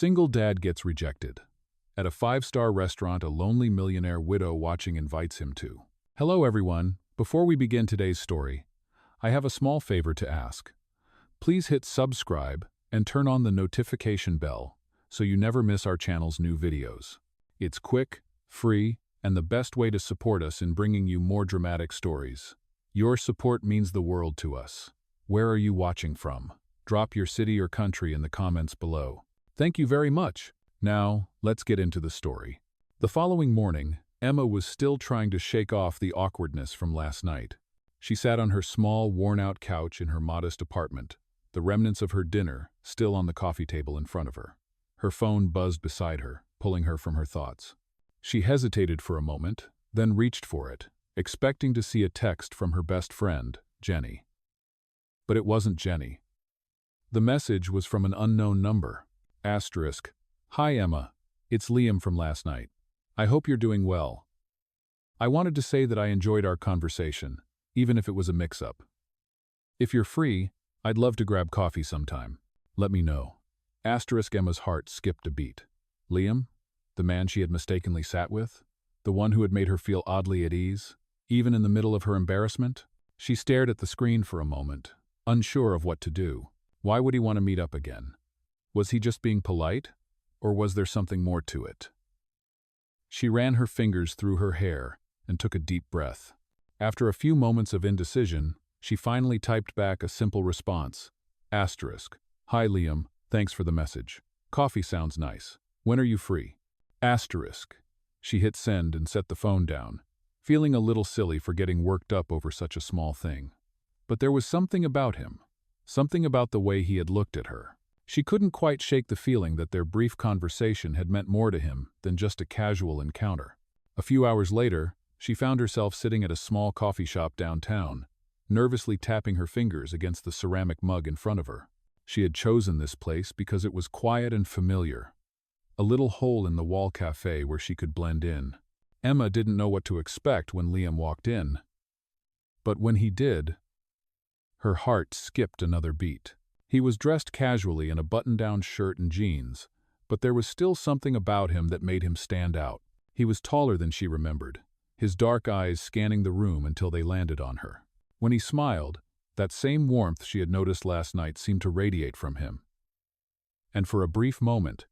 single dad gets rejected. At a five-star restaurant, a lonely millionaire widow watching invites him to. Hello everyone, before we begin today's story, I have a small favor to ask. Please hit subscribe and turn on the notification bell so you never miss our channel's new videos. It's quick, free, and the best way to support us in bringing you more dramatic stories. Your support means the world to us. Where are you watching from? Drop your city or country in the comments below. Thank you very much. Now, let's get into the story. The following morning, Emma was still trying to shake off the awkwardness from last night. She sat on her small, worn-out couch in her modest apartment, the remnants of her dinner still on the coffee table in front of her. Her phone buzzed beside her, pulling her from her thoughts. She hesitated for a moment, then reached for it, expecting to see a text from her best friend, Jenny. But it wasn't Jenny. The message was from an unknown number. Asterisk. Hi Emma, it's Liam from last night. I hope you're doing well. I wanted to say that I enjoyed our conversation, even if it was a mix-up. If you're free, I'd love to grab coffee sometime. Let me know. Asterisk. Emma's heart skipped a beat. Liam? The man she had mistakenly sat with? The one who had made her feel oddly at ease, even in the middle of her embarrassment? She stared at the screen for a moment, unsure of what to do. Why would he want to meet up again? Was he just being polite? Or was there something more to it? She ran her fingers through her hair and took a deep breath. After a few moments of indecision, she finally typed back a simple response. Asterisk. Hi Liam, thanks for the message. Coffee sounds nice. When are you free? Asterisk. She hit send and set the phone down, feeling a little silly for getting worked up over such a small thing. But there was something about him, something about the way he had looked at her. She couldn't quite shake the feeling that their brief conversation had meant more to him than just a casual encounter. A few hours later, she found herself sitting at a small coffee shop downtown, nervously tapping her fingers against the ceramic mug in front of her. She had chosen this place because it was quiet and familiar. A little hole-in-the-wall cafe where she could blend in. Emma didn't know what to expect when Liam walked in. But when he did, her heart skipped another beat. He was dressed casually in a button-down shirt and jeans, but there was still something about him that made him stand out. He was taller than she remembered, his dark eyes scanning the room until they landed on her. When he smiled, that same warmth she had noticed last night seemed to radiate from him. And for a brief moment,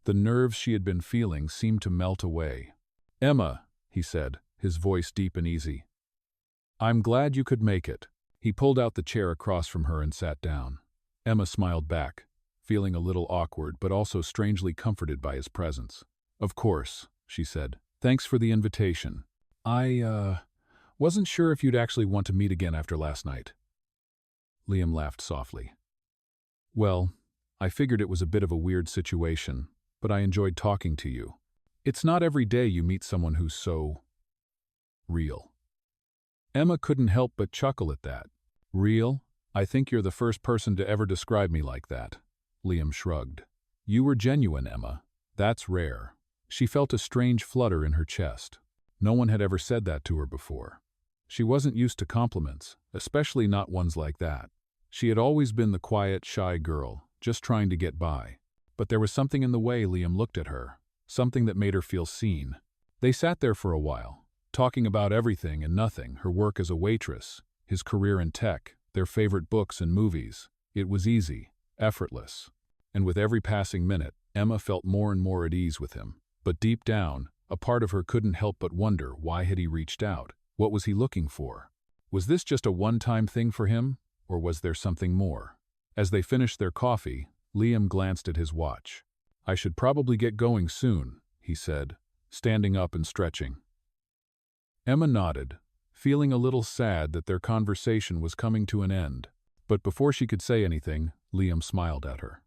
the nerves she had been feeling seemed to melt away. Emma, he said, his voice deep and easy. I'm glad you could make it. He pulled out the chair across from her and sat down. Emma smiled back, feeling a little awkward but also strangely comforted by his presence. Of course, she said. Thanks for the invitation. I wasn't sure if you'd actually want to meet again after last night. Liam laughed softly. Well, I figured it was a bit of a weird situation, but I enjoyed talking to you. It's not every day you meet someone who's so real. Emma couldn't help but chuckle at that. Real? I think you're the first person to ever describe me like that. Liam shrugged. You were genuine, Emma. That's rare. She felt a strange flutter in her chest. No one had ever said that to her before. She wasn't used to compliments, especially not ones like that. She had always been the quiet, shy girl, just trying to get by. But there was something in the way Liam looked at her, something that made her feel seen. They sat there for a while, talking about everything and nothing, her work as a waitress, his career in tech, their favorite books and movies. It was easy, effortless. And with every passing minute, Emma felt more and more at ease with him. But deep down, a part of her couldn't help but wonder, why had he reached out? What was he looking for? Was this just a one-time thing for him, or was there something more? As they finished their coffee, Liam glanced at his watch. I should probably get going soon, he said, standing up and stretching. Emma nodded, feeling a little sad that their conversation was coming to an end. But before she could say anything, Liam smiled at her.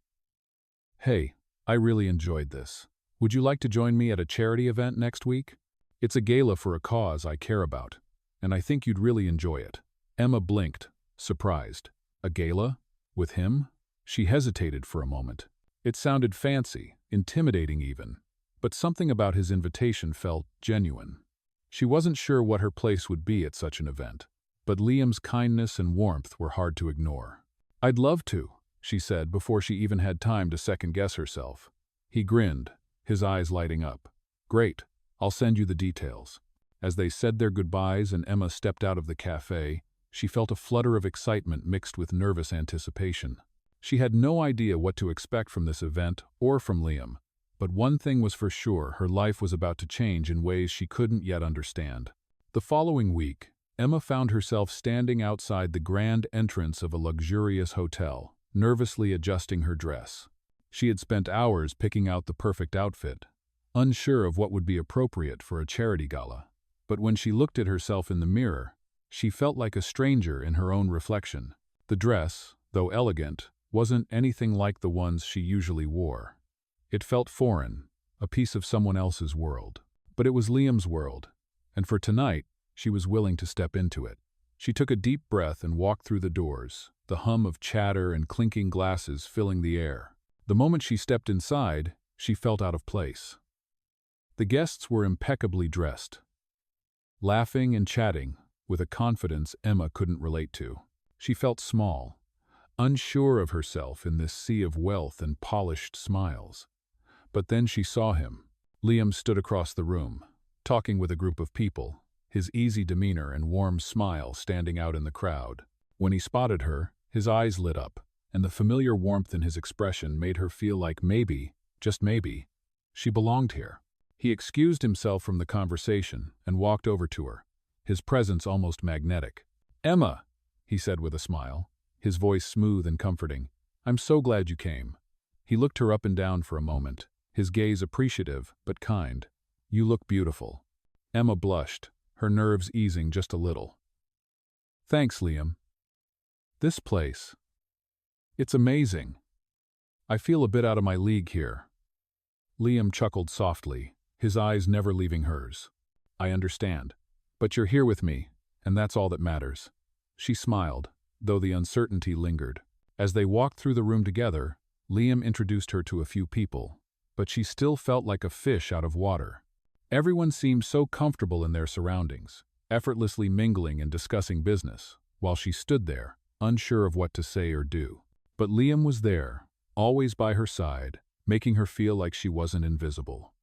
Hey, I really enjoyed this. Would you like to join me at a charity event next week? It's a gala for a cause I care about, and I think you'd really enjoy it. Emma blinked, surprised. A gala? With him? She hesitated for a moment. It sounded fancy, intimidating even, but something about his invitation felt genuine. She wasn't sure what her place would be at such an event, but Liam's kindness and warmth were hard to ignore. I'd love to, she said before she even had time to second-guess herself. He grinned, his eyes lighting up. Great, I'll send you the details. As they said their goodbyes and Emma stepped out of the cafe, she felt a flutter of excitement mixed with nervous anticipation. She had no idea what to expect from this event or from Liam, but one thing was for sure: her life was about to change in ways she couldn't yet understand. The following week, Emma found herself standing outside the grand entrance of a luxurious hotel, nervously adjusting her dress. She had spent hours picking out the perfect outfit, unsure of what would be appropriate for a charity gala. But when she looked at herself in the mirror, she felt like a stranger in her own reflection. The dress, though elegant, wasn't anything like the ones she usually wore. It felt foreign, a piece of someone else's world. But it was Liam's world, and for tonight, she was willing to step into it. She took a deep breath and walked through the doors, the hum of chatter and clinking glasses filling the air. The moment she stepped inside, she felt out of place. The guests were impeccably dressed, laughing and chatting with a confidence Emma couldn't relate to. She felt small, unsure of herself in this sea of wealth and polished smiles. But then she saw him. Liam stood across the room, talking with a group of people, his easy demeanor and warm smile standing out in the crowd. When he spotted her, his eyes lit up, and the familiar warmth in his expression made her feel like maybe, just maybe, she belonged here. He excused himself from the conversation and walked over to her, his presence almost magnetic. "Emma," he said with a smile, his voice smooth and comforting, "I'm so glad you came." He looked her up and down for a moment, his gaze appreciative but kind. "You look beautiful." Emma blushed, her nerves easing just a little. "Thanks, Liam. This place. It's amazing. I feel a bit out of my league here." Liam chuckled softly, his eyes never leaving hers. "I understand. But you're here with me, and that's all that matters." She smiled, though the uncertainty lingered. As they walked through the room together, Liam introduced her to a few people, but she still felt like a fish out of water. Everyone seemed so comfortable in their surroundings, effortlessly mingling and discussing business, while she stood there, unsure of what to say or do. But Liam was there, always by her side, making her feel like she wasn't invisible.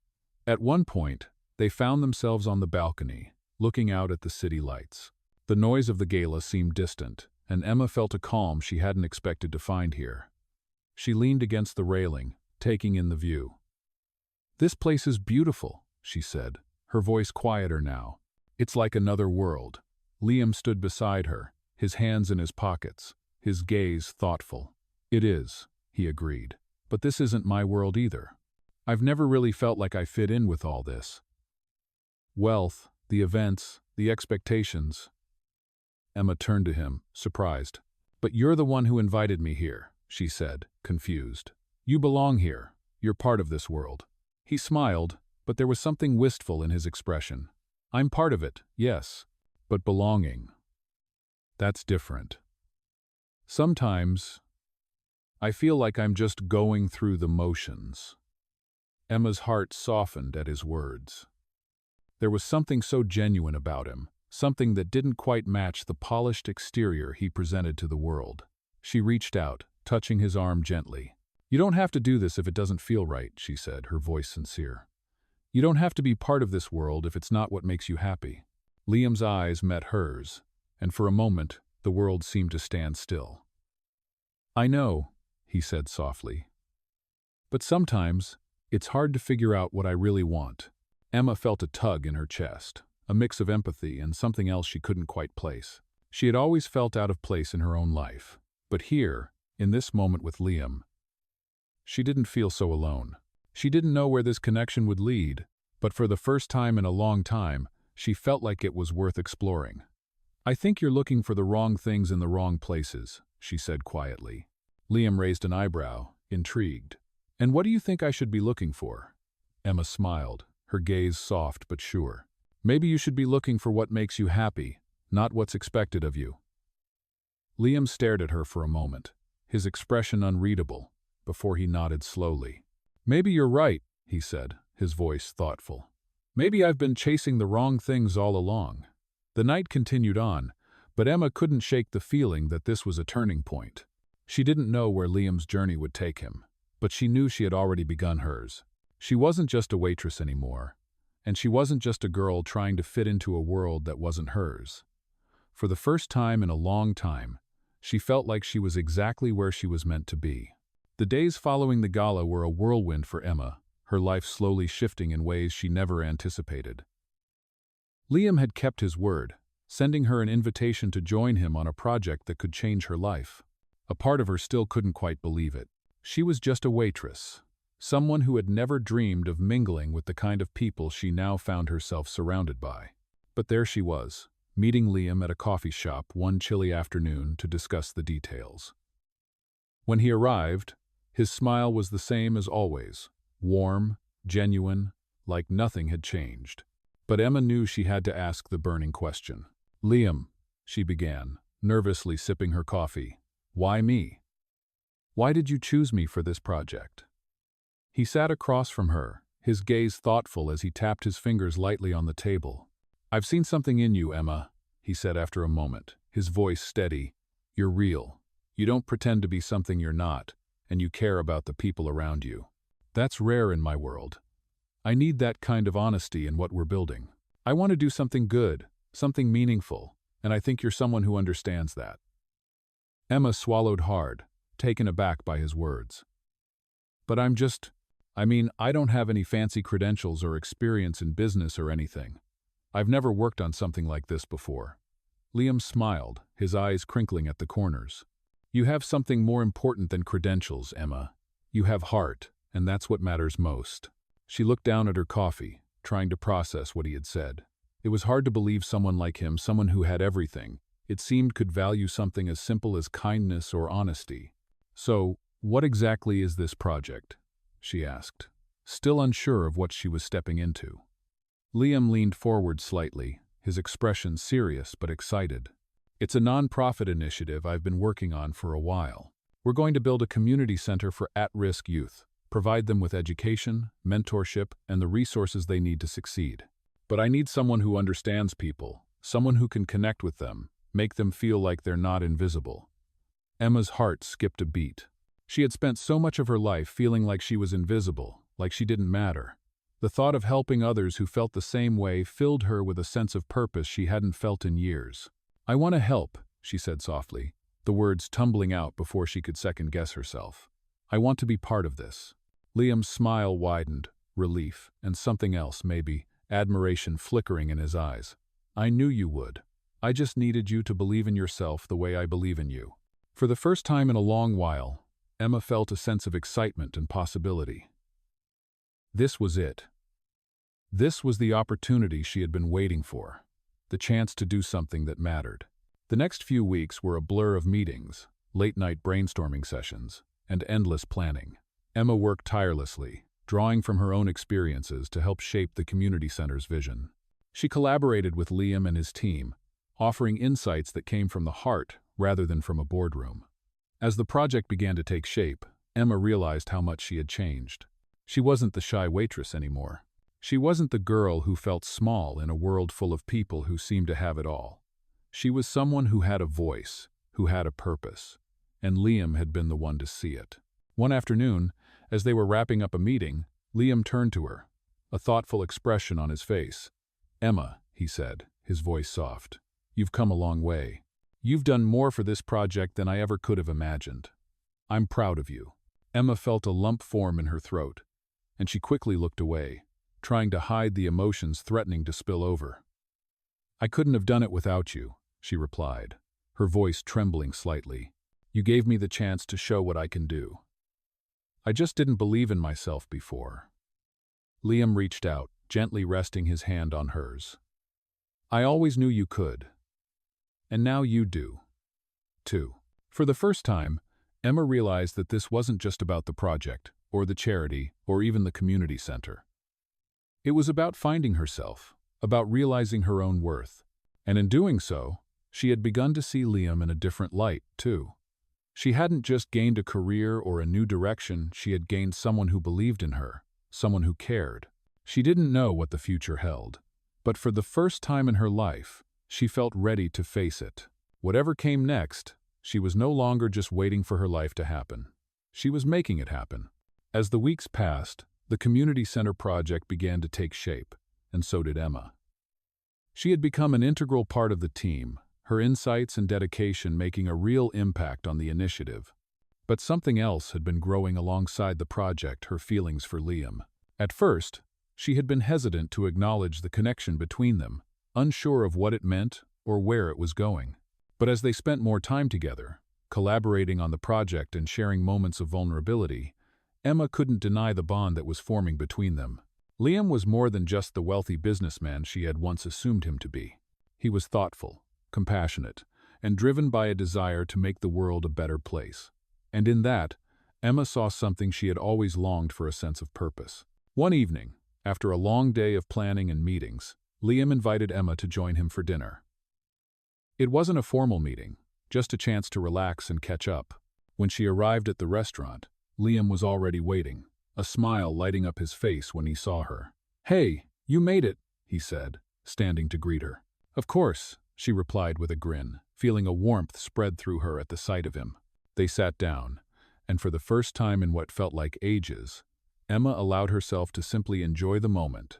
At one point, they found themselves on the balcony, looking out at the city lights. The noise of the gala seemed distant, and Emma felt a calm she hadn't expected to find here. She leaned against the railing, taking in the view. "This place is beautiful," she said, her voice quieter now. "It's like another world." Liam stood beside her, his hands in his pockets, his gaze thoughtful. "It is," he agreed, "but this isn't my world either. I've never really felt like I fit in with all this. Wealth, the events, the expectations." Emma turned to him, surprised. "But you're the one who invited me here," she said, confused. "You belong here. You're part of this world." He smiled, but there was something wistful in his expression. "I'm part of it, yes, but belonging, that's different. Sometimes I feel like I'm just going through the motions." Emma's heart softened at his words. There was something so genuine about him, something that didn't quite match the polished exterior he presented to the world. She reached out, touching his arm gently. "You don't have to do this if it doesn't feel right," she said, her voice sincere. "You don't have to be part of this world if it's not what makes you happy." Liam's eyes met hers, and for a moment, the world seemed to stand still. "I know," he said softly. "But sometimes, it's hard to figure out what I really want." Emma felt a tug in her chest, a mix of empathy and something else she couldn't quite place. She had always felt out of place in her own life, but here, in this moment with Liam, she didn't feel so alone. She didn't know where this connection would lead, but for the first time in a long time, she felt like it was worth exploring. "I think you're looking for the wrong things in the wrong places," she said quietly. Liam raised an eyebrow, intrigued. "And what do you think I should be looking for?" Emma smiled, her gaze soft but sure. "Maybe you should be looking for what makes you happy, not what's expected of you." Liam stared at her for a moment, his expression unreadable, before he nodded slowly. "Maybe you're right," he said, his voice thoughtful. "Maybe I've been chasing the wrong things all along." The night continued on, but Emma couldn't shake the feeling that this was a turning point. She didn't know where Liam's journey would take him, but she knew she had already begun hers. She wasn't just a waitress anymore, and she wasn't just a girl trying to fit into a world that wasn't hers. For the first time in a long time, she felt like she was exactly where she was meant to be. The days following the gala were a whirlwind for Emma, her life slowly shifting in ways she never anticipated. Liam had kept his word, sending her an invitation to join him on a project that could change her life. A part of her still couldn't quite believe it. She was just a waitress, someone who had never dreamed of mingling with the kind of people she now found herself surrounded by. But there she was, meeting Liam at a coffee shop one chilly afternoon to discuss the details. When he arrived, his smile was the same as always, warm, genuine, like nothing had changed. But Emma knew she had to ask the burning question. "Liam," she began, nervously sipping her coffee, "why me? Why did you choose me for this project?" He sat across from her, his gaze thoughtful as he tapped his fingers lightly on the table. "I've seen something in you, Emma," he said after a moment, his voice steady. "You're real. You don't pretend to be something you're not, and you care about the people around you. That's rare in my world. I need that kind of honesty in what we're building. I want to do something good, something meaningful, and I think you're someone who understands that." Emma swallowed hard, taken aback by his words. "But I don't have any fancy credentials or experience in business or anything. I've never worked on something like this before." Liam smiled, his eyes crinkling at the corners. "You have something more important than credentials, Emma. You have heart, and that's what matters most." She looked down at her coffee, trying to process what he had said. It was hard to believe someone like him, someone who had everything, it seemed could value something as simple as kindness or honesty. "So, what exactly is this project?" she asked, still unsure of what she was stepping into. Liam leaned forward slightly, his expression serious but excited. "It's a non-profit initiative I've been working on for a while. We're going to build a community center for at-risk youth, provide them with education, mentorship, and the resources they need to succeed. But I need someone who understands people, someone who can connect with them, make them feel like they're not invisible." Emma's heart skipped a beat. She had spent so much of her life feeling like she was invisible, like she didn't matter. The thought of helping others who felt the same way filled her with a sense of purpose she hadn't felt in years. "I want to help," she said softly, the words tumbling out before she could second-guess herself. "I want to be part of this." Liam's smile widened, relief, and something else, maybe, admiration flickering in his eyes. "I knew you would. I just needed you to believe in yourself the way I believe in you." For the first time in a long while, Emma felt a sense of excitement and possibility. This was it. This was the opportunity she had been waiting for, the chance to do something that mattered. The next few weeks were a blur of meetings, late-night brainstorming sessions, and endless planning. Emma worked tirelessly, drawing from her own experiences to help shape the community center's vision. She collaborated with Liam and his team, offering insights that came from the heart rather than from a boardroom. As the project began to take shape, Emma realized how much she had changed. She wasn't the shy waitress anymore. She wasn't the girl who felt small in a world full of people who seemed to have it all. She was someone who had a voice, who had a purpose, and Liam had been the one to see it. One afternoon, as they were wrapping up a meeting, Liam turned to her, a thoughtful expression on his face. "Emma," he said, his voice soft, "you've come a long way. You've done more for this project than I ever could have imagined. I'm proud of you." Emma felt a lump form in her throat, and she quickly looked away, trying to hide the emotions threatening to spill over. "I couldn't have done it without you," she replied, her voice trembling slightly. "You gave me the chance to show what I can do. I just didn't believe in myself before." Liam reached out, gently resting his hand on hers. "I always knew you could. And now you do, too." For the first time, Emma realized that this wasn't just about the project, or the charity, or even the community center. It was about finding herself, about realizing her own worth. And in doing so, she had begun to see Liam in a different light, too. She hadn't just gained a career or a new direction, she had gained someone who believed in her, someone who cared. She didn't know what the future held, but for the first time in her life, she felt ready to face it. Whatever came next, She was no longer just waiting for her life to happen. She was making it happen. As the weeks passed, the community center project began to take shape, and so did Emma. She had become an integral part of the team, her insights and dedication making a real impact on the initiative. But something else had been growing alongside the project: her feelings for Liam. At first, she had been hesitant to acknowledge the connection between them, unsure of what it meant or where it was going. But as they spent more time together, collaborating on the project and sharing moments of vulnerability, Emma couldn't deny the bond that was forming between them. Liam was more than just the wealthy businessman she had once assumed him to be. He was thoughtful, compassionate, and driven by a desire to make the world a better place. And in that, Emma saw something she had always longed for: a sense of purpose. One evening, after a long day of planning and meetings, Liam invited Emma to join him for dinner. It wasn't a formal meeting, just a chance to relax and catch up. When she arrived at the restaurant, Liam was already waiting, a smile lighting up his face when he saw her. "Hey, you made it," he said, standing to greet her. "Of course," she replied with a grin, feeling a warmth spread through her at the sight of him. They sat down, and for the first time in what felt like ages, Emma allowed herself to simply enjoy the moment,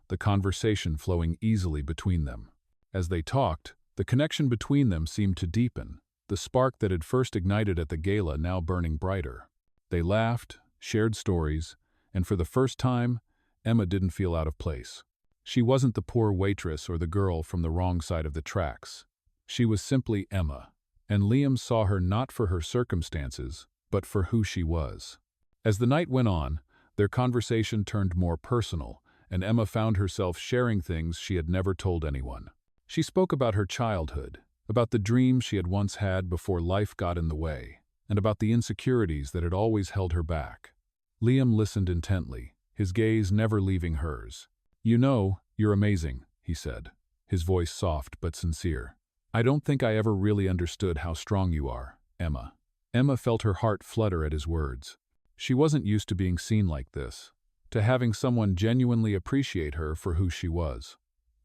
the conversation flowing easily between them. As they talked, the connection between them seemed to deepen, the spark that had first ignited at the gala now burning brighter. They laughed, shared stories, and for the first time, Emma didn't feel out of place. She wasn't the poor waitress or the girl from the wrong side of the tracks. She was simply Emma, and Liam saw her not for her circumstances, but for who she was. As the night went on, their conversation turned more personal, and Emma found herself sharing things she had never told anyone. She spoke about her childhood, about the dreams she had once had before life got in the way, and about the insecurities that had always held her back. Liam listened intently, his gaze never leaving hers. "You know, you're amazing," he said, his voice soft but sincere. "I don't think I ever really understood how strong you are, Emma." Emma felt her heart flutter at his words. She wasn't used to being seen like this, to having someone genuinely appreciate her for who she was.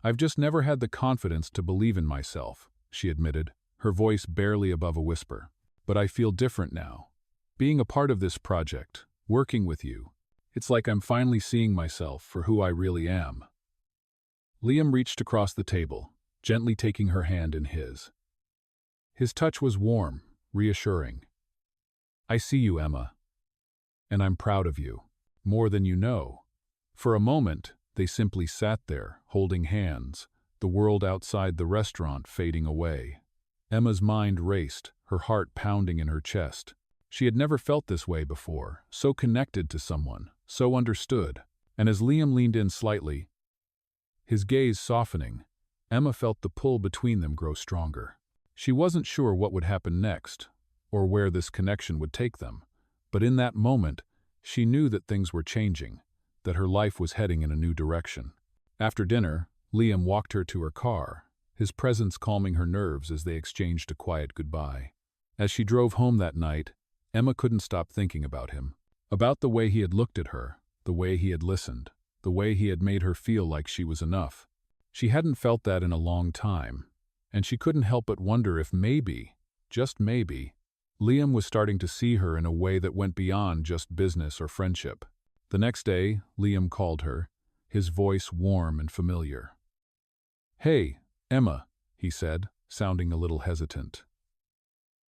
"I've just never had the confidence to believe in myself," she admitted, her voice barely above a whisper. "But I feel different now. Being a part of this project, working with you, it's like I'm finally seeing myself for who I really am." Liam reached across the table, gently taking her hand in his. His touch was warm, reassuring. "I see you, Emma, and I'm proud of you, more than you know." For a moment, they simply sat there, holding hands, the world outside the restaurant fading away. Emma's mind raced, her heart pounding in her chest. She had never felt this way before, so connected to someone, so understood. And as Liam leaned in slightly, his gaze softening, Emma felt the pull between them grow stronger. She wasn't sure what would happen next, or where this connection would take them, but in that moment, she knew that things were changing, that her life was heading in a new direction. After dinner, Liam walked her to her car, his presence calming her nerves as they exchanged a quiet goodbye. As she drove home that night, Emma couldn't stop thinking about him, about the way he had looked at her, the way he had listened, the way he had made her feel like she was enough. She hadn't felt that in a long time, and she couldn't help but wonder if maybe, just maybe, Liam was starting to see her in a way that went beyond just business or friendship. The next day, Liam called her, his voice warm and familiar. "Hey, Emma," he said, sounding a little hesitant.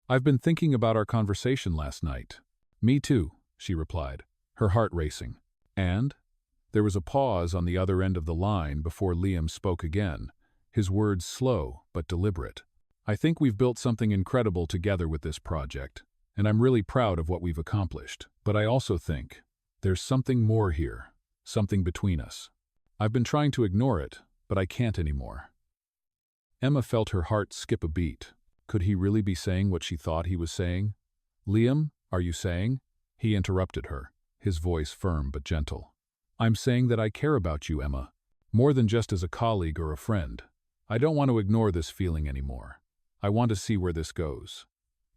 "I've been thinking about our conversation last night." "Me too," she replied, her heart racing. "And?" There was a pause on the other end of the line before Liam spoke again, his words slow but deliberate. "I think we've built something incredible together with this project, and I'm really proud of what we've accomplished. But I also think there's something more here, something between us. I've been trying to ignore it, but I can't anymore." Emma felt her heart skip a beat. Could he really be saying what she thought he was saying? "Liam, are you saying?" He interrupted her, his voice firm but gentle. "I'm saying that I care about you, Emma, more than just as a colleague or a friend. I don't want to ignore this feeling anymore. I want to see where this goes."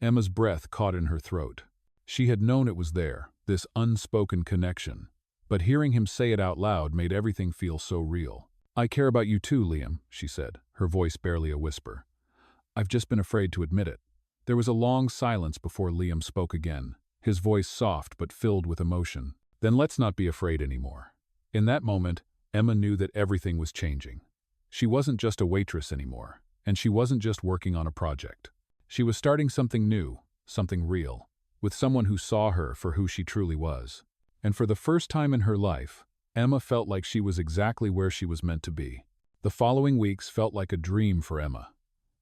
Emma's breath caught in her throat. She had known it was there, this unspoken connection, but hearing him say it out loud made everything feel so real. "I care about you too, Liam," she said, her voice barely a whisper. "I've just been afraid to admit it. There was a long silence before Liam spoke again, his voice soft but filled with emotion. "Then let's not be afraid anymore." In that moment, Emma knew that everything was changing. She wasn't just a waitress anymore, and she wasn't just working on a project. She was starting something new, something real, with someone who saw her for who she truly was. And for the first time in her life, Emma felt like she was exactly where she was meant to be. The following weeks felt like a dream for Emma.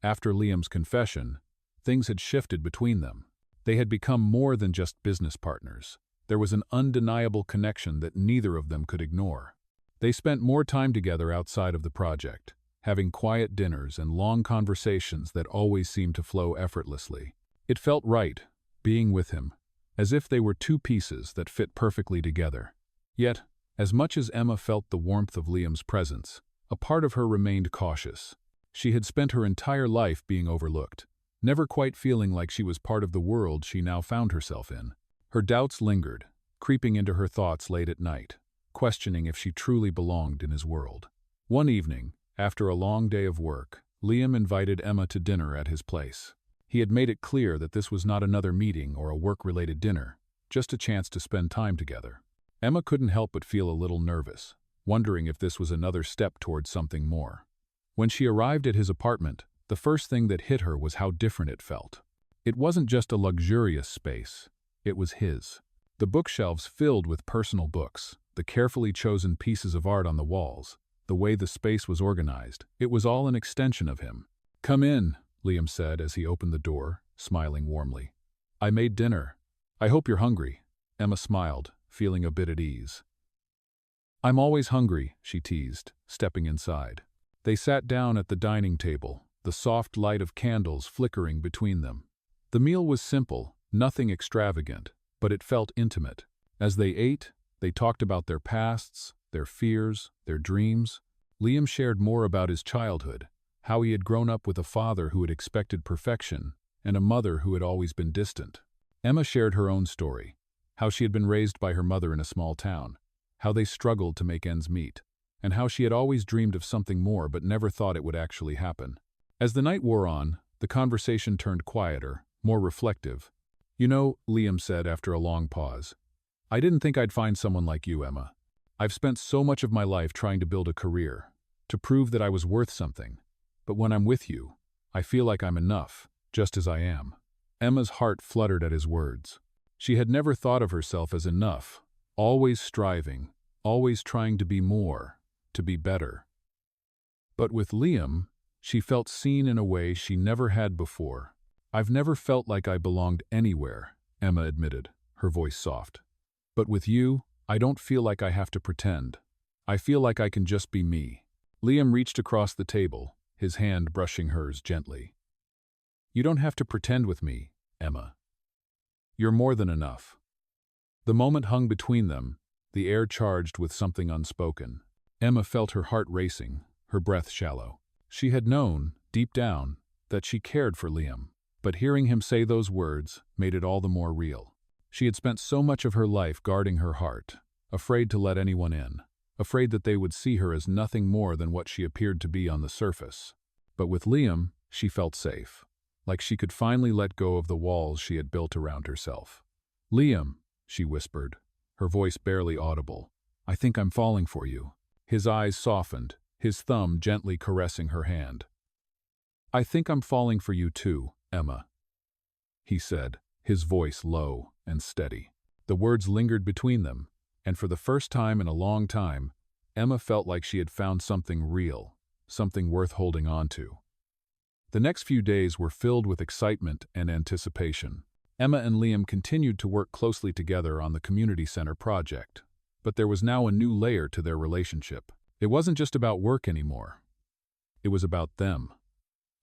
After Liam's confession, things had shifted between them. They had become more than just business partners. There was an undeniable connection that neither of them could ignore. They spent more time together outside of the project, having quiet dinners and long conversations that always seemed to flow effortlessly. It felt right, being with him, as if they were two pieces that fit perfectly together. Yet, as much as Emma felt the warmth of Liam's presence, a part of her remained cautious. She had spent her entire life being overlooked, never quite feeling like she was part of the world she now found herself in. Her doubts lingered, creeping into her thoughts late at night, questioning if she truly belonged in his world. One evening, after a long day of work, Liam invited Emma to dinner at his place. He had made it clear that this was not another meeting or a work-related dinner, just a chance to spend time together. Emma couldn't help but feel a little nervous, wondering if this was another step towards something more. When she arrived at his apartment, the first thing that hit her was how different it felt. It wasn't just a luxurious space, it was his. The bookshelves filled with personal books, the carefully chosen pieces of art on the walls, the way the space was organized, it was all an extension of him. "Come in," Liam said as he opened the door, smiling warmly. "I made dinner. I hope you're hungry." Emma smiled, feeling a bit at ease. "I'm always hungry," she teased, stepping inside. They sat down at the dining table, the soft light of candles flickering between them. The meal was simple, nothing extravagant, but it felt intimate. As they ate, they talked about their pasts, their fears, their dreams. Liam shared more about his childhood, how he had grown up with a father who had expected perfection and a mother who had always been distant. Emma shared her own story, how she had been raised by her mother in a small town, how they struggled to make ends meet, and how she had always dreamed of something more but never thought it would actually happen. As the night wore on, the conversation turned quieter, more reflective. "You know," Liam said after a long pause, "I didn't think I'd find someone like you, Emma. I've spent so much of my life trying to build a career, to prove that I was worth something. But when I'm with you, I feel like I'm enough, just as I am." Emma's heart fluttered at his words. She had never thought of herself as enough, always striving, always trying to be more, to be better. But with Liam, she felt seen in a way she never had before. "I've never felt like I belonged anywhere," Emma admitted, her voice soft. "But with you, I don't feel like I have to pretend. I feel like I can just be me." Liam reached across the table, his hand brushing hers gently. "You don't have to pretend with me, Emma. You're more than enough." The moment hung between them, the air charged with something unspoken. Emma felt her heart racing, her breath shallow. She had known, deep down, that she cared for Liam, but hearing him say those words made it all the more real. She had spent so much of her life guarding her heart, afraid to let anyone in, afraid that they would see her as nothing more than what she appeared to be on the surface. But with Liam, she felt safe, like she could finally let go of the walls she had built around herself. "Liam," she whispered, her voice barely audible, "I think I'm falling for you." His eyes softened, his thumb gently caressing her hand. "I think I'm falling for you too, Emma," he said, his voice low and steady. The words lingered between them, and for the first time in a long time, Emma felt like she had found something real, something worth holding on to. The next few days were filled with excitement and anticipation. Emma and Liam continued to work closely together on the community center project, but there was now a new layer to their relationship. It wasn't just about work anymore. It was about them,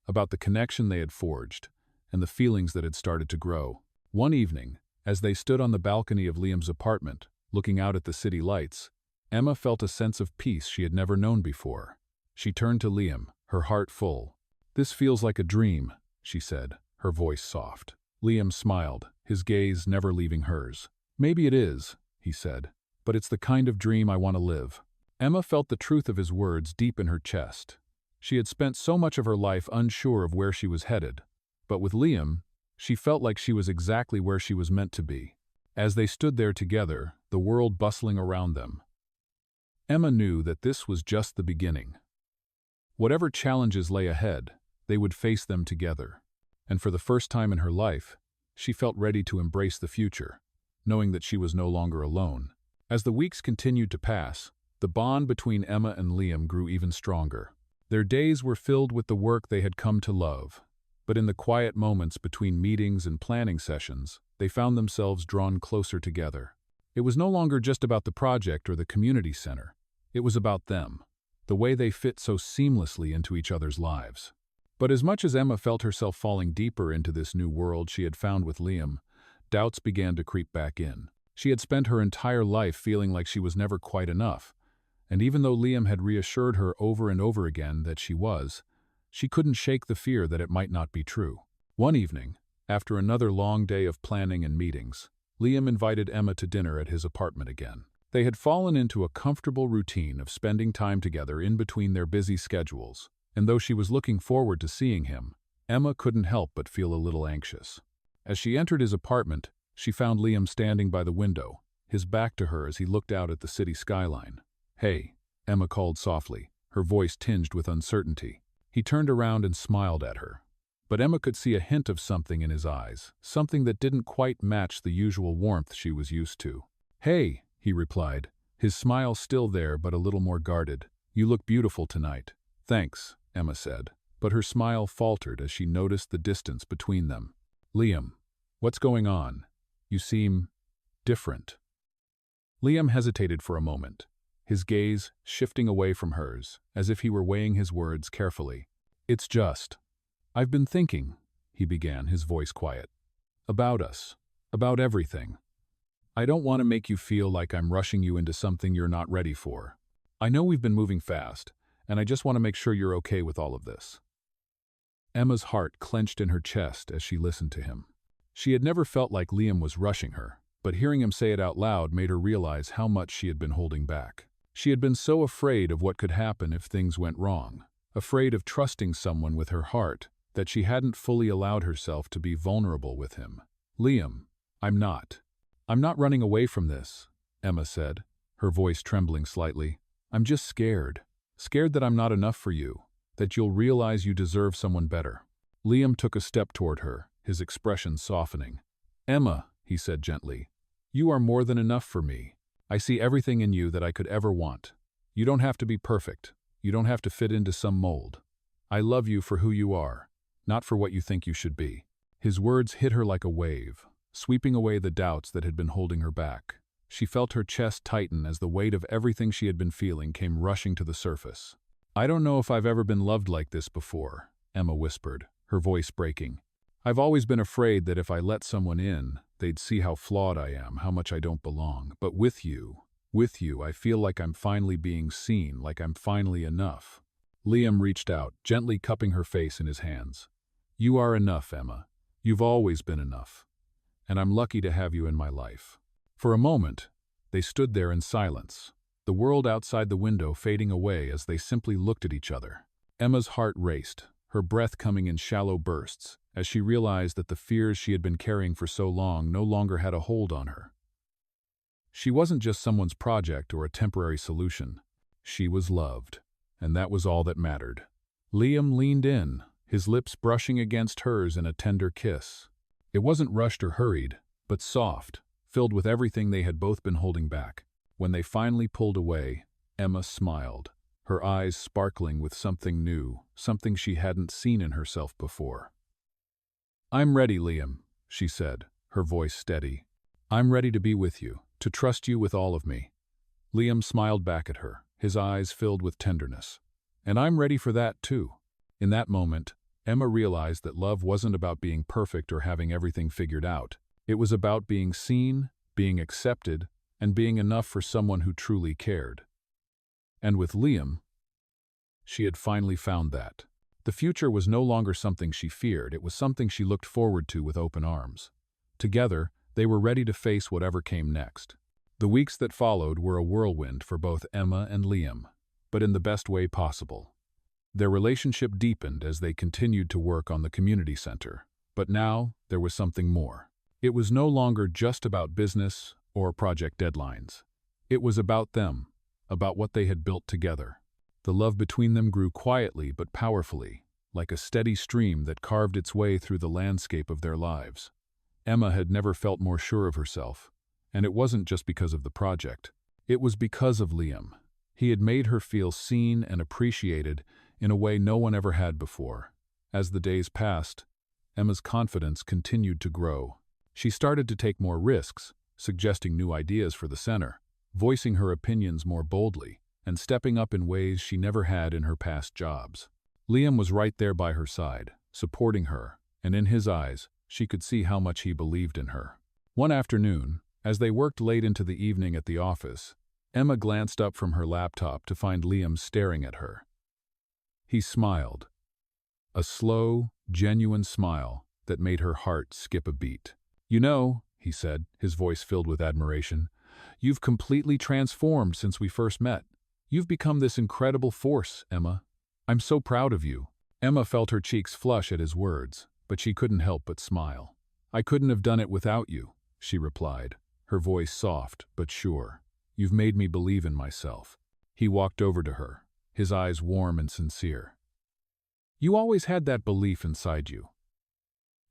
about the connection they had forged, and the feelings that had started to grow. One evening, as they stood on the balcony of Liam's apartment, looking out at the city lights, Emma felt a sense of peace she had never known before. She turned to Liam, her heart full. "This feels like a dream," she said, her voice soft. Liam smiled, his gaze never leaving hers. "Maybe it is," he said, "but it's the kind of dream I want to live." Emma felt the truth of his words deep in her chest. She had spent so much of her life unsure of where she was headed, but with Liam, She felt like she was exactly where she was meant to be. As they stood there together, the world bustling around them, Emma knew that this was just the beginning. Whatever challenges lay ahead, they would face them together. And for the first time in her life, she felt ready to embrace the future, knowing that she was no longer alone. As the weeks continued to pass, the bond between Emma and Liam grew even stronger. Their days were filled with the work they had come to love, but in the quiet moments between meetings and planning sessions, they found themselves drawn closer together. It was no longer just about the project or the community center. It was about them, the way they fit so seamlessly into each other's lives. But as much as Emma felt herself falling deeper into this new world she had found with Liam, doubts began to creep back in. She had spent her entire life feeling like she was never quite enough, and even though Liam had reassured her over and over again that she was, she couldn't shake the fear that it might not be true. One evening, after another long day of planning and meetings, Liam invited Emma to dinner at his apartment again. They had fallen into a comfortable routine of spending time together in between their busy schedules, and though she was looking forward to seeing him, Emma couldn't help but feel a little anxious. As she entered his apartment, she found Liam standing by the window, his back to her as he looked out at the city skyline. "Hey," Emma called softly, her voice tinged with uncertainty. He turned around and smiled at her. But Emma could see a hint of something in his eyes, something that didn't quite match the usual warmth she was used to. "Hey," he replied, his smile still there but a little more guarded. "You look beautiful tonight." "Thanks," Emma said, but her smile faltered as she noticed the distance between them. "Liam, what's going on? You seem different." Liam hesitated for a moment, his gaze shifting away from hers, as if he were weighing his words carefully. "It's just, I've been thinking," he began, his voice quiet, "about us, about everything. I don't want to make you feel like I'm rushing you into something you're not ready for. I know we've been moving fast, and I just want to make sure you're okay with all of this." Emma's heart clenched in her chest as she listened to him. She had never felt like Liam was rushing her, but hearing him say it out loud made her realize how much she had been holding back. She had been so afraid of what could happen if things went wrong, afraid of trusting someone with her heart, that she hadn't fully allowed herself to be vulnerable with him. "Liam, I'm not running away from this," Emma said, her voice trembling slightly. "I'm just scared that I'm not enough for you, that you'll realize you deserve someone better." Liam took a step toward her, his expression softening. "Emma," he said gently, "you are more than enough for me. I see everything in you that I could ever want. You don't have to be perfect. You don't have to fit into some mold. I love you for who you are, not for what you think you should be." His words hit her like a wave, sweeping away the doubts that had been holding her back. She felt her chest tighten as the weight of everything she had been feeling came rushing to the surface. "I don't know if I've ever been loved like this before," Emma whispered, her voice breaking. "I've always been afraid that if I let someone in, they'd see how flawed I am, how much I don't belong. But with you, I feel like I'm finally being seen, like I'm finally enough." Liam reached out, gently cupping her face in his hands. "You are enough, Emma. You've always been enough. And I'm lucky to have you in my life." For a moment, they stood there in silence, the world outside the window fading away as they simply looked at each other. Emma's heart raced, her breath coming in shallow bursts, as she realized that the fears she had been carrying for so long no longer had a hold on her. She wasn't just someone's project or a temporary solution. She was loved, and that was all that mattered. Liam leaned in, his lips brushing against hers in a tender kiss. It wasn't rushed or hurried, but soft, filled with everything they had both been holding back. When they finally pulled away, Emma smiled, her eyes sparkling with something new, something she hadn't seen in herself before. "I'm ready, Liam," she said, her voice steady. "I'm ready to be with you, to trust you with all of me." Liam smiled back at her, his eyes filled with tenderness. "And I'm ready for that, too." In that moment, Emma realized that love wasn't about being perfect or having everything figured out. It was about being seen, being accepted, and being enough for someone who truly cared. And with Liam, she had finally found that. The future was no longer something she feared, it was something she looked forward to with open arms. Together, they were ready to face whatever came next. The weeks that followed were a whirlwind for both Emma and Liam, but in the best way possible. Their relationship deepened as they continued to work on the community center, But now, there was something more. It was no longer just about business or project deadlines. It was about them, about what they had built together. The love between them grew quietly but powerfully, like a steady stream that carved its way through the landscape of their lives. Emma had never felt more sure of herself, and it wasn't just because of the project. It was because of Liam. He had made her feel seen and appreciated in a way no one ever had before. As the days passed, Emma's confidence continued to grow. She started to take more risks, suggesting new ideas for the center, voicing her opinions more boldly, and stepping up in ways she never had in her past jobs. Liam was right there by her side, supporting her, and in his eyes, she could see how much he believed in her. One afternoon, as they worked late into the evening at the office, Emma glanced up from her laptop to find Liam staring at her. He smiled. A slow, genuine smile that made her heart skip a beat. "You know," he said, his voice filled with admiration, "you've completely transformed since we first met. You've become this incredible force, Emma. I'm so proud of you." Emma felt her cheeks flush at his words, but she couldn't help but smile. "I couldn't have done it without you," she replied, her voice soft but sure. "You've made me believe in myself." He walked over to her, his eyes warm and sincere. "You always had that belief inside you.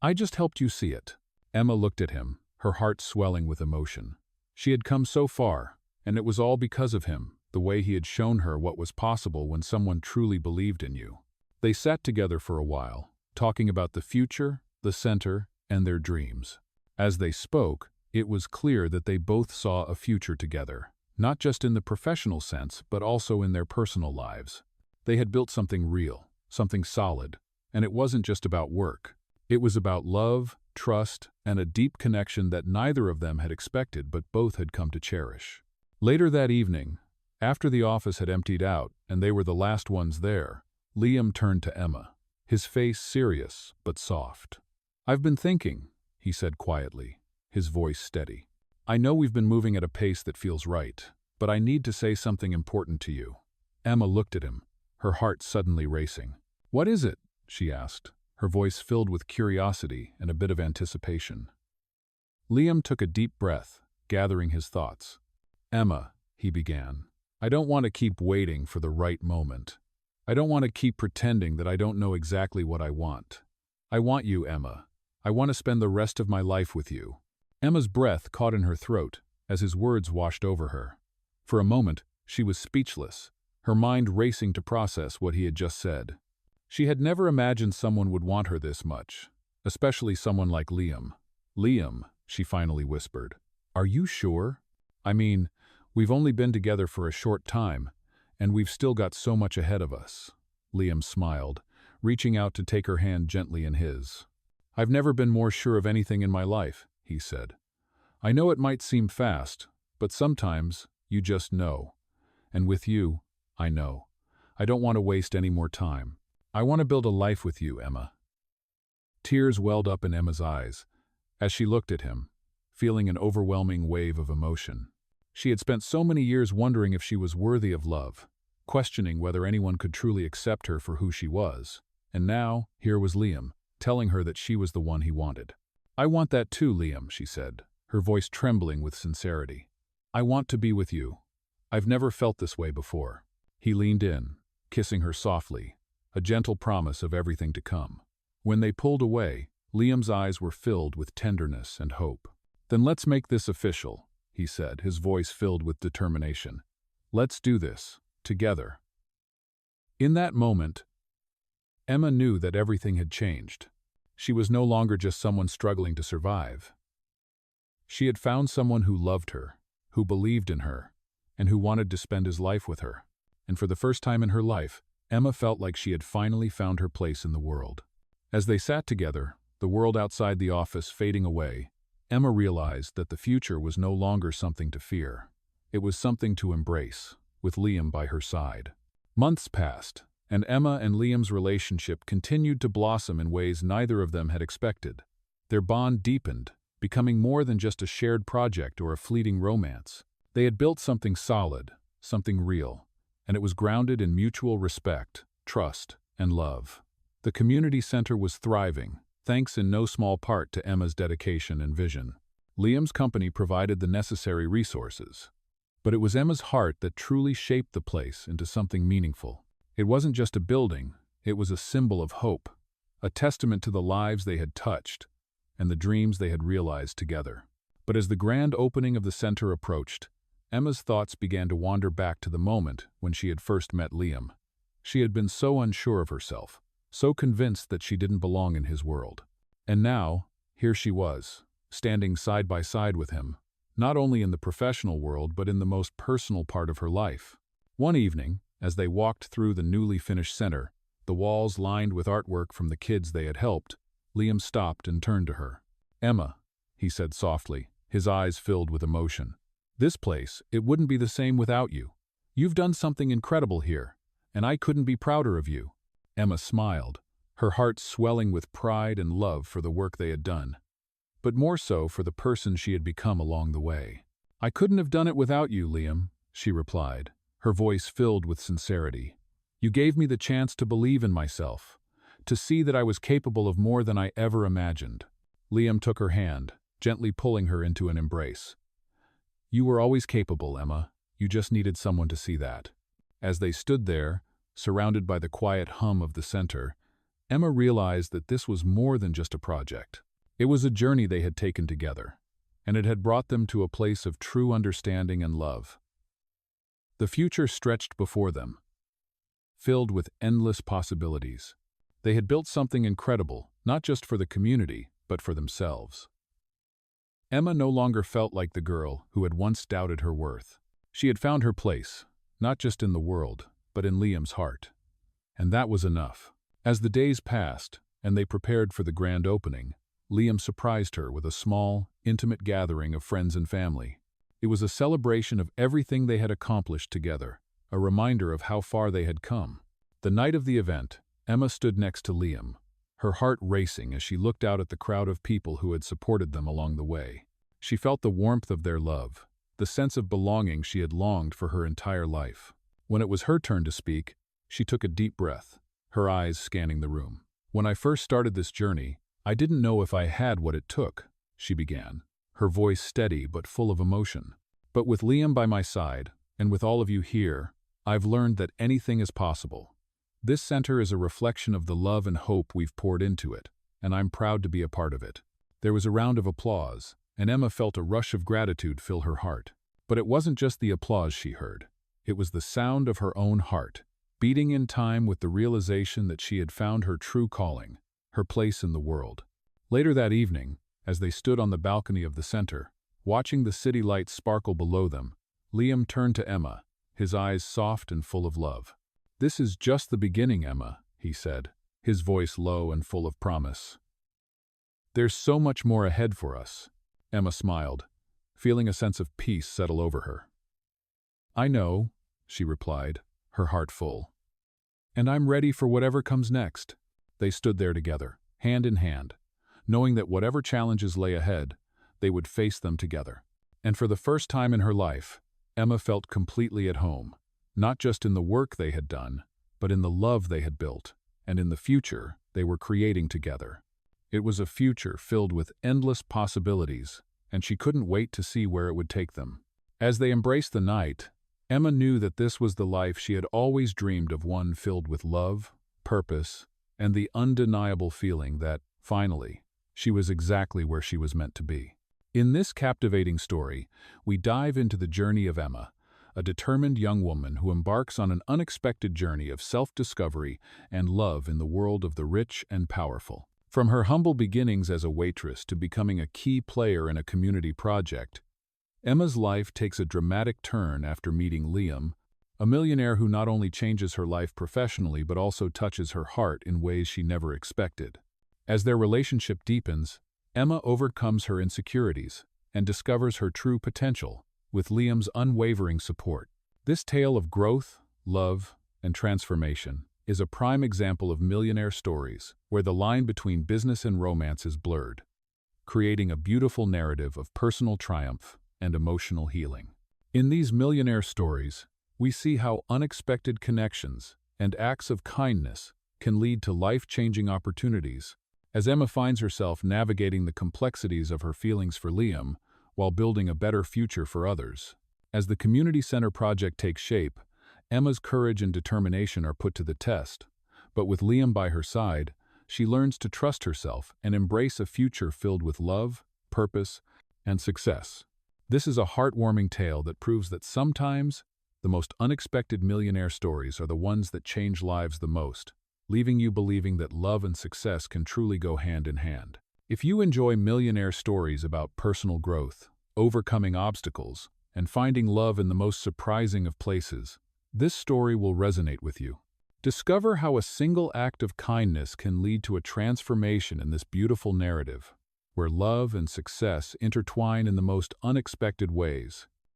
I just helped you see it." Emma looked at him, her heart swelling with emotion. She had come so far, and it was all because of him, the way he had shown her what was possible when someone truly believed in you. They sat together for a while, talking about the future, the center, and their dreams. As they spoke, it was clear that they both saw a future together, not just in the professional sense, but also in their personal lives. They had built something real, something solid, and it wasn't just about work. It was about love, trust, and a deep connection that neither of them had expected but both had come to cherish. Later that evening, after the office had emptied out and they were the last ones there, Liam turned to Emma, his face serious but soft. "I've been thinking," he said quietly, his voice steady. "I know we've been moving at a pace that feels right, but I need to say something important to you." Emma looked at him, her heart suddenly racing. "What is it?" she asked, her voice filled with curiosity and a bit of anticipation. Liam took a deep breath, gathering his thoughts. "Emma," he began, "I don't want to keep waiting for the right moment. I don't want to keep pretending that I don't know exactly what I want. I want you, Emma. I want to spend the rest of my life with you." Emma's breath caught in her throat as his words washed over her. For a moment, she was speechless, her mind racing to process what he had just said. She had never imagined someone would want her this much, especially someone like Liam. "Liam," she finally whispered, "are you sure? I mean, we've only been together for a short time, and we've still got so much ahead of us." Liam smiled, reaching out to take her hand gently in his. "I've never been more sure of anything in my life," he said. "I know it might seem fast, but sometimes you just know. And with you, I know. I don't want to waste any more time. I want to build a life with you, Emma." Tears welled up in Emma's eyes as she looked at him, feeling an overwhelming wave of emotion. She had spent so many years wondering if she was worthy of love, questioning whether anyone could truly accept her for who she was. And now, here was Liam, telling her that she was the one he wanted. "I want that too, Liam," she said, her voice trembling with sincerity. "I want to be with you. I've never felt this way before." He leaned in, kissing her softly, a gentle promise of everything to come. When they pulled away, Liam's eyes were filled with tenderness and hope. "Then let's make this official," he said, his voice filled with determination. "Let's do this, together." In that moment, Emma knew that everything had changed. She was no longer just someone struggling to survive. She had found someone who loved her, who believed in her, and who wanted to spend his life with her. And for the first time in her life, Emma felt like she had finally found her place in the world. As they sat together, the world outside the office fading away, Emma realized that the future was no longer something to fear. It was something to embrace, with Liam by her side. Months passed, and Emma and Liam's relationship continued to blossom in ways neither of them had expected. Their bond deepened, becoming more than just a shared project or a fleeting romance. They had built something solid, something real, and it was grounded in mutual respect, trust, and love. The community center was thriving, thanks in no small part to Emma's dedication and vision. Liam's company provided the necessary resources, but it was Emma's heart that truly shaped the place into something meaningful. It wasn't just a building, it was a symbol of hope, a testament to the lives they had touched and the dreams they had realized together. But as the grand opening of the center approached, Emma's thoughts began to wander back to the moment when she had first met Liam. She had been so unsure of herself, so convinced that she didn't belong in his world. And now, here she was, standing side by side with him, not only in the professional world but in the most personal part of her life. One evening, as they walked through the newly finished center, the walls lined with artwork from the kids they had helped, Liam stopped and turned to her. "Emma," he said softly, his eyes filled with emotion. "This place, it wouldn't be the same without you. You've done something incredible here, and I couldn't be prouder of you." Emma smiled, her heart swelling with pride and love for the work they had done, but more so for the person she had become along the way. "I couldn't have done it without you, Liam," she replied, her voice filled with sincerity. "You gave me the chance to believe in myself, to see that I was capable of more than I ever imagined." Liam took her hand, gently pulling her into an embrace. "You were always capable, Emma. You just needed someone to see that." As they stood there, surrounded by the quiet hum of the center, Emma realized that this was more than just a project. It was a journey they had taken together, and it had brought them to a place of true understanding and love. The future stretched before them, filled with endless possibilities. They had built something incredible, not just for the community, but for themselves. Emma no longer felt like the girl who had once doubted her worth. She had found her place, not just in the world, but in Liam's heart. And that was enough. As the days passed, and they prepared for the grand opening, Liam surprised her with a small, intimate gathering of friends and family. It was a celebration of everything they had accomplished together, a reminder of how far they had come. The night of the event, Emma stood next to Liam, her heart racing as she looked out at the crowd of people who had supported them along the way. She felt the warmth of their love, the sense of belonging she had longed for her entire life. When it was her turn to speak, she took a deep breath, her eyes scanning the room. "When I first started this journey, I didn't know if I had what it took," she began, her voice steady but full of emotion. "But with Liam by my side, and with all of you here, I've learned that anything is possible. This center is a reflection of the love and hope we've poured into it, and I'm proud to be a part of it." There was a round of applause, and Emma felt a rush of gratitude fill her heart. But it wasn't just the applause she heard. It was the sound of her own heart, beating in time with the realization that she had found her true calling, her place in the world. Later that evening, as they stood on the balcony of the center, watching the city lights sparkle below them, Liam turned to Emma, his eyes soft and full of love. "This is just the beginning, Emma," he said, his voice low and full of promise. "There's so much more ahead for us." Emma smiled, feeling a sense of peace settle over her. "I know," she replied, her heart full. "And I'm ready for whatever comes next." They stood there together, hand in hand, knowing that whatever challenges lay ahead, they would face them together. And for the first time in her life, Emma felt completely at home, not just in the work they had done, but in the love they had built, and in the future they were creating together. It was a future filled with endless possibilities, and she couldn't wait to see where it would take them. As they embraced the night, Emma knew that this was the life she had always dreamed of, one filled with love, purpose, and the undeniable feeling that, finally, she was exactly where she was meant to be. In this captivating story, we dive into the journey of Emma, a determined young woman who embarks on an unexpected journey of self-discovery and love in the world of the rich and powerful. From her humble beginnings as a waitress to becoming a key player in a community project, Emma's life takes a dramatic turn after meeting Liam, a millionaire who not only changes her life professionally but also touches her heart in ways she never expected. As their relationship deepens, Emma overcomes her insecurities and discovers her true potential, with Liam's unwavering support. This tale of growth, love, and transformation is a prime example of millionaire stories where the line between business and romance is blurred, creating a beautiful narrative of personal triumph and emotional healing. In these millionaire stories, we see how unexpected connections and acts of kindness can lead to life-changing opportunities, as Emma finds herself navigating the complexities of her feelings for Liam while building a better future for others. As the community center project takes shape, Emma's courage and determination are put to the test, but with Liam by her side, she learns to trust herself and embrace a future filled with love, purpose, and success. This is a heartwarming tale that proves that sometimes the most unexpected millionaire stories are the ones that change lives the most, leaving you believing that love and success can truly go hand in hand. If you enjoy millionaire stories about personal growth, overcoming obstacles, and finding love in the most surprising of places, this story will resonate with you. Discover how a single act of kindness can lead to a transformation in this beautiful narrative, where love and success intertwine in the most unexpected ways.